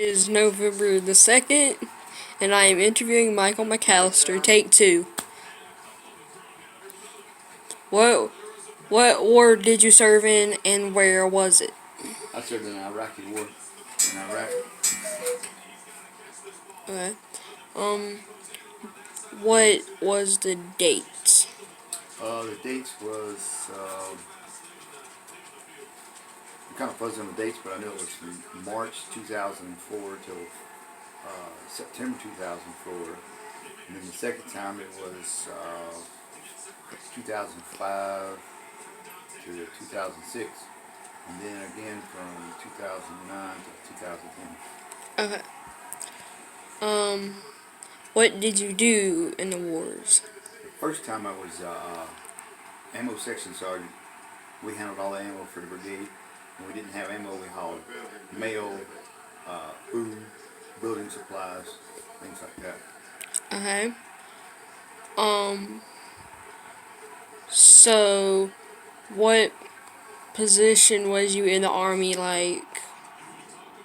Is November the 2nd, and I am interviewing Michael McAllister. Take 2. What what war did you serve in, and where was it? I served in the Iraqi war in Iraq. Okay. What was the dates? The dates was I'm kind of fuzzy on the dates, but I know it was from March 2004 till September 2004, and then the second time it was 2005 to 2006, and then again from 2009 to 2010. Okay. What did you do in the wars? The first time I was ammo section sergeant. We handled all the ammo for the brigade. When we didn't have ammo, we hauled mail, food, building supplies, things like that. Okay. So what position was you in the army? Like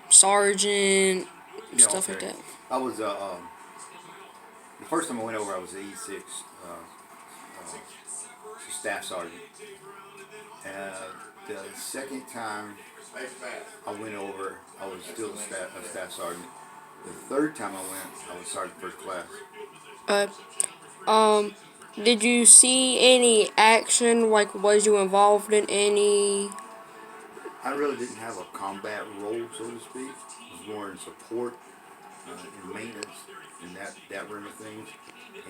sergeant, Yeah, stuff like okay. that. I was the first time I went over, I was the E6 staff sergeant. The second time I went over, I was still a staff sergeant. The third time I went, I was sergeant first class. Uh, um, did you see any action? Like, was you involved in any? I really didn't have a combat role, so to speak. I was more in support and maintenance and that realm of things.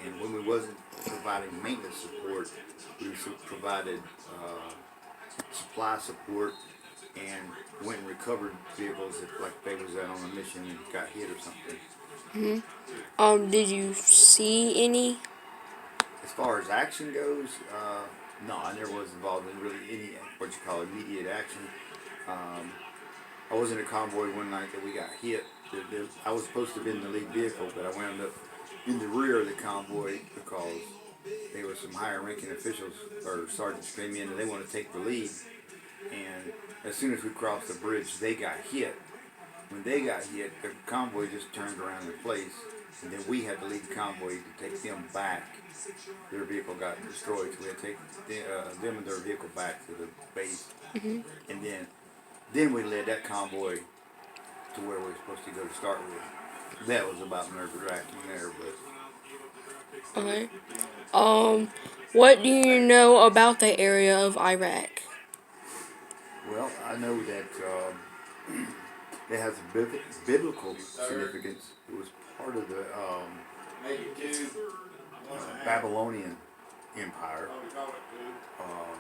And when we wasn't providing maintenance support, we provided supply support and went and recovered vehicles if like they was out on a mission and got hit or something. Did you see any? As far as action goes, no, I never was involved in really any what you call immediate action. Um, I was in a convoy one night that we got hit. I was supposed to be in the lead vehicle, but I wound up in the rear of the convoy because there were some higher ranking officials or sergeants came in and they wanted to take the lead. And as soon as we crossed the bridge, they got hit. When they got hit, the convoy just turned around in place, and then we had to lead the convoy to take them back. Their vehicle got destroyed, so we had to take them and their vehicle back to the base. And then we led that convoy to where we were supposed to go to start with. That was about nerve-wracking there, but Okay. What do you know about the area of Iraq? well, I know that it has a biblical significance. It was part of the Babylonian Empire. Um,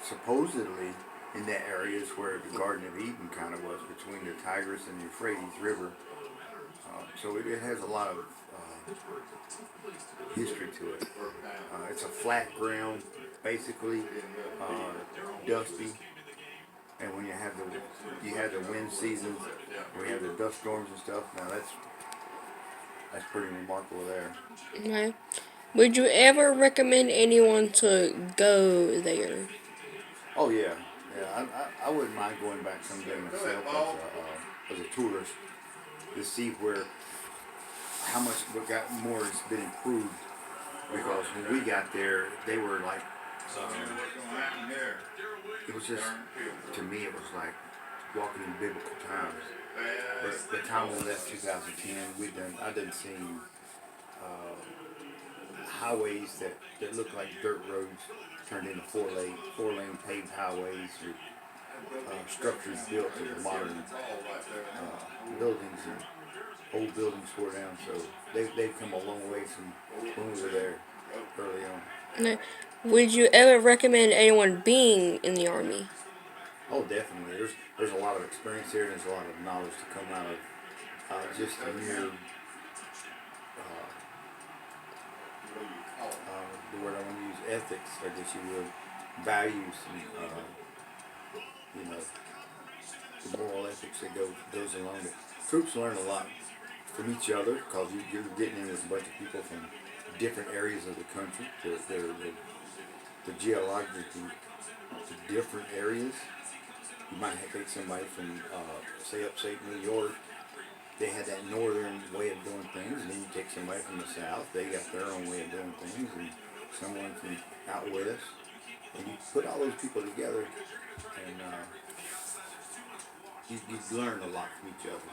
Supposedly, in that area is where the Garden of Eden kind of was, between the Tigris and the Euphrates River. So it has a lot of history to it. It's a flat ground, basically, dusty. And when you have the wind seasons, we have the dust storms and stuff. Now that's pretty remarkable there. Okay. Would you ever recommend anyone to go there? Oh yeah, yeah. I wouldn't mind going back someday myself as a tourist to see where how much what got more has been improved. Because when we got there, they were like it was just to me it was like walking in biblical times. But the time we left 2010, I done seen highways that look like dirt roads turned into four lane paved highways with structures built in modern buildings and old buildings tore down. So they've come a long way from when we were there early on. No. Would you ever recommend anyone being in the army? Oh, definitely. There's a lot of experience here, and there's a lot of knowledge to come out of just the mere the word I want to use, ethics, I guess you will, values, and you know, the moral ethics that goes along it. Troops learn a lot from each other because you're getting in with a bunch of people from different areas of the country. They're geologically different areas, You might have to take somebody from, say, upstate New York. They had that northern way of doing things, and then you take somebody from the south. They got their own way of doing things, and someone from out west, and you put all those people together, and you learn a lot from each other,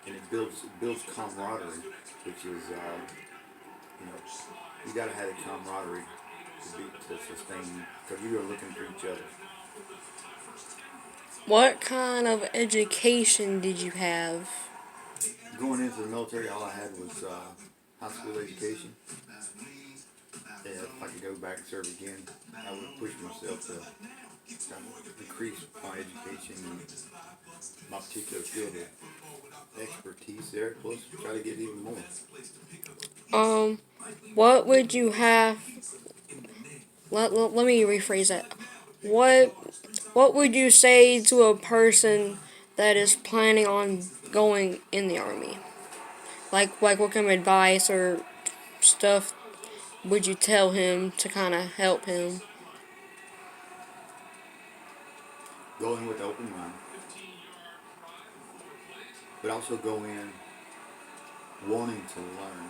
and it builds camaraderie, which is you know you got to have a camaraderie to sustain because you're looking for each other. What kind of education did you have? Going into the military, all I had was high school education. And if I could go back and serve again, I would push myself to increase my education and my particular field of expertise there, plus try to get even more. Um, what would you have? Let me rephrase that. What What would you say to a person that is planning on going in the army? Like what kind of advice or stuff would you tell him to kind of help him? Go in with an open mind, but also go in wanting to learn,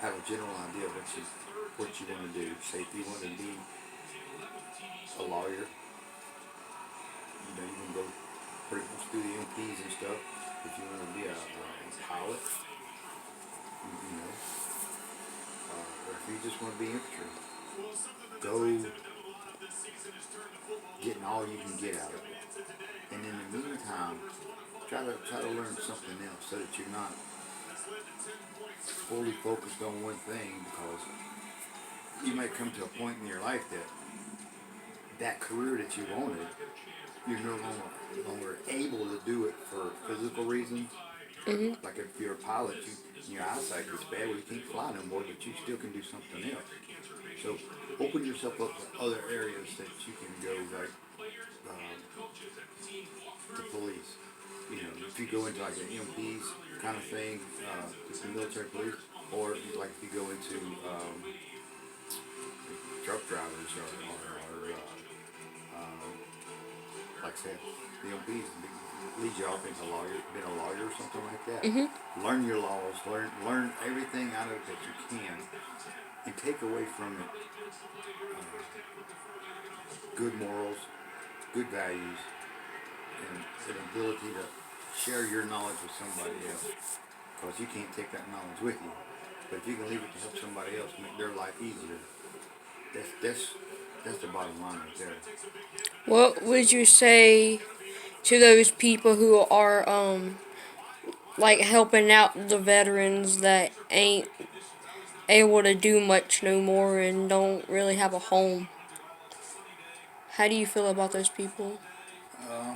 have a general idea of what you want to do. Say if you want to be a lawyer, you can go pretty much through the MPs and stuff. If you want to be a pilot, you know, or if you just want to be infantry, go getting all you can get out of it. And in the meantime, try to learn something else so that you're not fully focused on one thing because you might come to a point in your life that career that you wanted, you're no longer able to do it for physical reasons. Hmm. Like if you're a pilot, your eyesight gets bad, well, you can't fly no more, but you still can do something else. So open yourself up to other areas that you can go, like the police. You know, if you go into like an MPs kind of thing, just the military police, or like if you go into truck drivers or like I said, the MPs lead you off into being a lawyer or something like that. Hmm. Learn your laws, learn everything out of it that you can, and take away from it good morals, good values, and an ability to share your knowledge with somebody else. Because you can't take that knowledge with you. But if you can leave it to help somebody else make their life easier, that's the bottom line right there. What would you say to those people who are like helping out the veterans that ain't able to do much no more and don't really have a home? How do you feel about those people? Uh,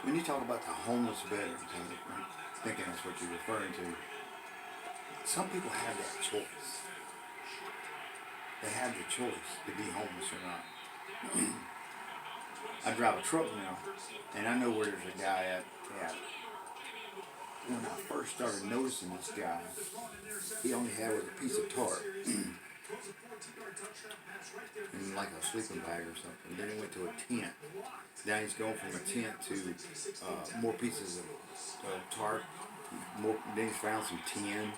when you talk about the homeless veterans, I'm thinking that's what you're referring to. Some people have that choice. They have the choice to be homeless or not. I drive a truck now, and I know where there's a guy at. When I first started noticing this guy, he only had with a piece of tarp and like a sleeping bag or something. Then he went to a tent. Now he's going from a tent to more pieces of tarp. Then he's found some tin.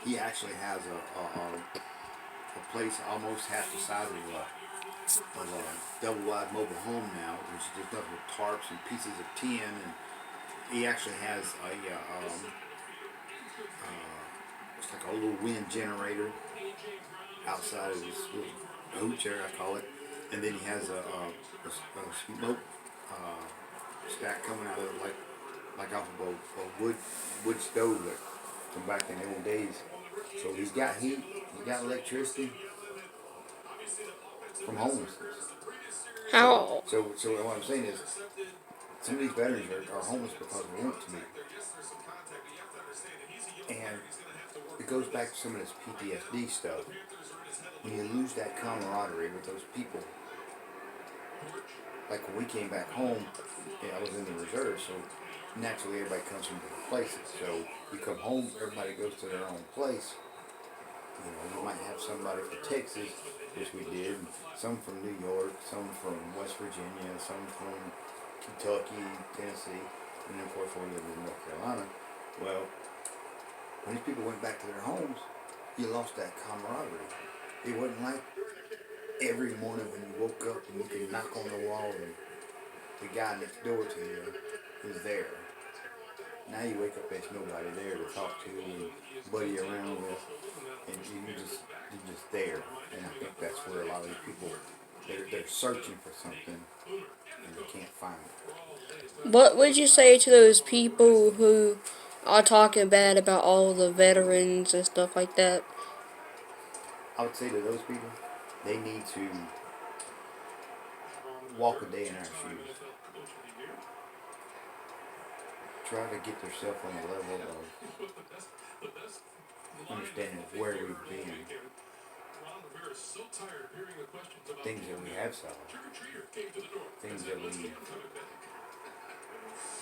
He actually has a place almost half the size of a double wide mobile home now, which is just nothing but tarps and pieces of tin. And he actually has it's like a little wind generator outside of his little hooch area, I call it. And then he has a smoke stack coming out of it, like off of a wood stove that from back in the old days. So he's got heat, he's got electricity from homelessness. So How? so what I'm saying is, some of these veterans are homeless because they want to be, and it goes back to some of this PTSD stuff. When you lose that camaraderie with those people, like when we came back home, I was in the reserve, so naturally everybody comes from different places. So you come home, everybody goes to their own place, You might have somebody from Texas, which we did, some from New York, some from West Virginia, some from Kentucky, Tennessee, and then of course we lived in North Carolina. Well, when these people went back to their homes, you lost that camaraderie. It wasn't like every morning when you woke up and you could knock on the wall and the guy next door to you is there. Now you wake up, there's nobody there to talk to and buddy around with, and you're just there. And I think that's where a lot of these people they're searching for something and they can't find it. What would you say to those people who are talking bad about all the veterans and stuff like that? I would say to those people, they need to walk a day in our shoes. Try to get themselves on the level of understanding where we've been, things that we have solved, things that we've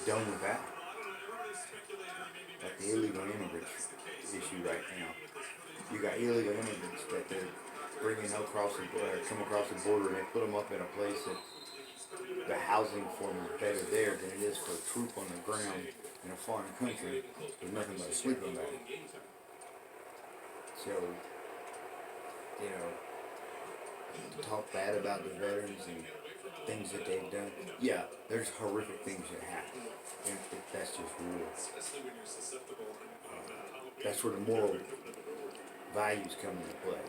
done without, like the illegal immigrant issue right now. You got illegal immigrants that they're bringing across come across the border, and they put them up in a place that the housing for them is better there than it is for a troop on the ground in a foreign country with nothing but a sleeping bag. So, you know, to talk bad about the veterans and things that they've done, yeah, there's horrific things that happen. And that's just real. That's where the moral values come into play.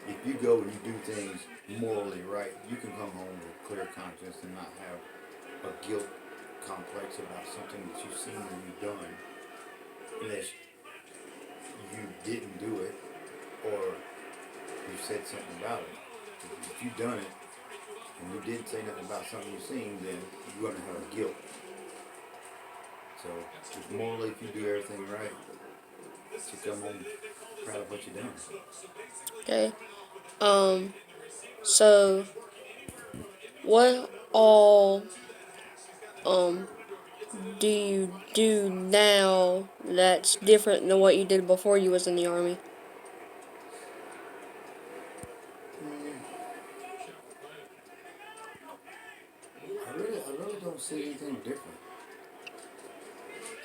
If you go and you do things morally right, you can come home with a clear conscience and not have a guilt complex about something that you've seen or you've done, unless you didn't do it or you said something about it. If you've done it and you didn't say nothing about something you've seen, then you're going to have a guilt. So, just morally, if you do everything right, you come home proud of what you've done. Okay. So what all um do you do now that's different than what you did before you was in the army? I really don't see anything different.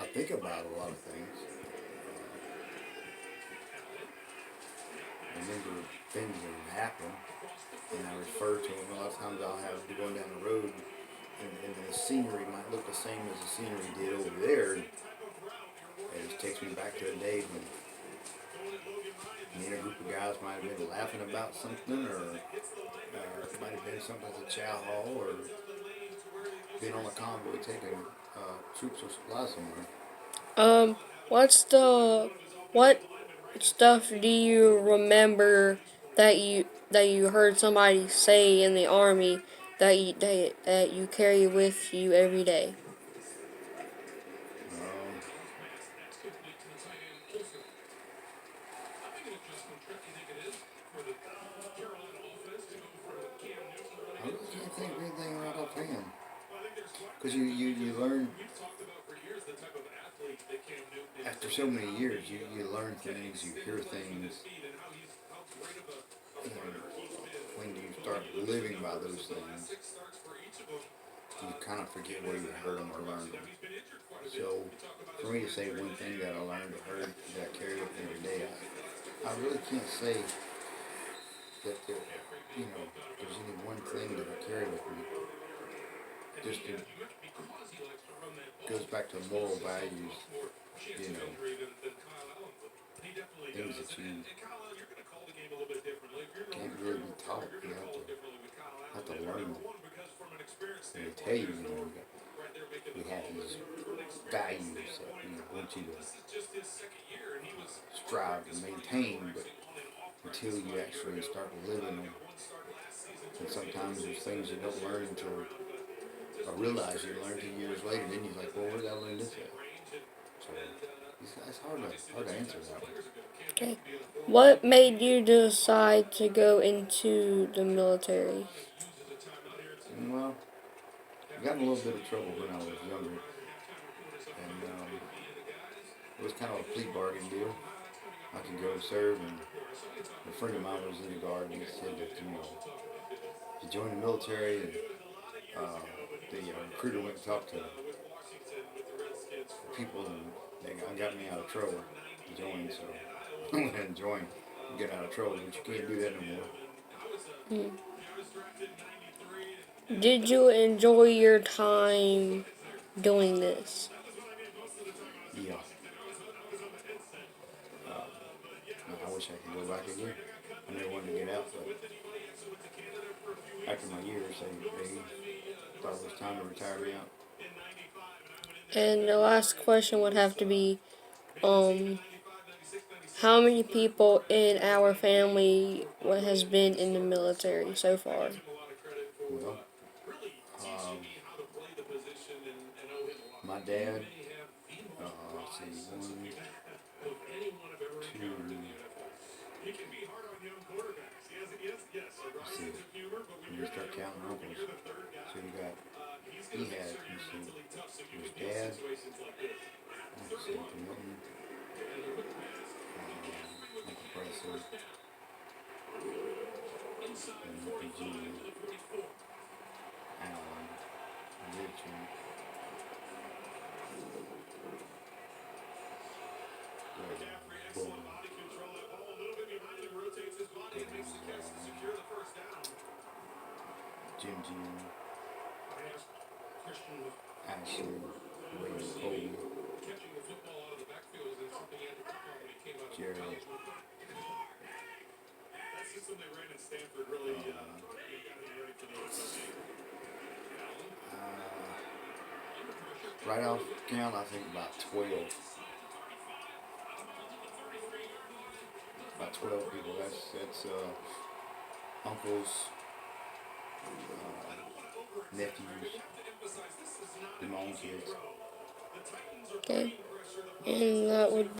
I think about a lot of things. I remember things that have happened, and I refer to them. A lot of times I'll have be going down the road, and the scenery might look the same as the scenery did over there. And it just takes me back to a day when me and a group of guys might have been laughing about something, or it might have been something at the chow hall, or been on a convoy taking troops or supplies somewhere. Um, what stuff do you remember that you heard somebody say in the army that you carry with you every day? Um, I really can't think of anything right offhand. Because you learn, after so many years, you learn things, you hear things, and when you start living by those things, you kind of forget where you heard them or learned them. So, for me to say one thing that I learned or heard that I carry with me every day, I really can't say that there's any one thing that I carry with me. Just it goes back to moral values, you know, things that you can't really be taught. You have to learn them. And they tell you, we have these values that want you to strive to maintain, but until you actually start living them, and sometimes there's things you don't learn until, or realize you learned it years later, then you're like, well, where did I learn this at? So it's hard to answer that one. Okay. What made you decide to go into the military? Well, I got in a little bit of trouble when I was younger, and it was kind of a plea bargain deal. I could go serve. And a friend of mine was in the Guard, and he said that, to join the military, and the recruiter went and talked to people, and they got me out of trouble to join, so I went ahead and joined and get out of trouble, but you can't do that no more. Mm. Did you enjoy your time doing this? Yeah. I wish I could go back again. I never wanted to get out, but after my years, they thought it was time to retire me out. And the last question would have to be, um, how many people in our family has been in the military so far? Well, um, my dad, let's see, one, two, let's see, when you start counting uncles, so he had, let's see, his dad, let's see, Milton, Uncle Presley, and Uncle Junior, Alan, Richard, Bull, Jim, Ashley, Wade, Cole, Jared, right off count, I think about 12. About 12 people. That's uncles, nephews, and my own kids. Okay. And that would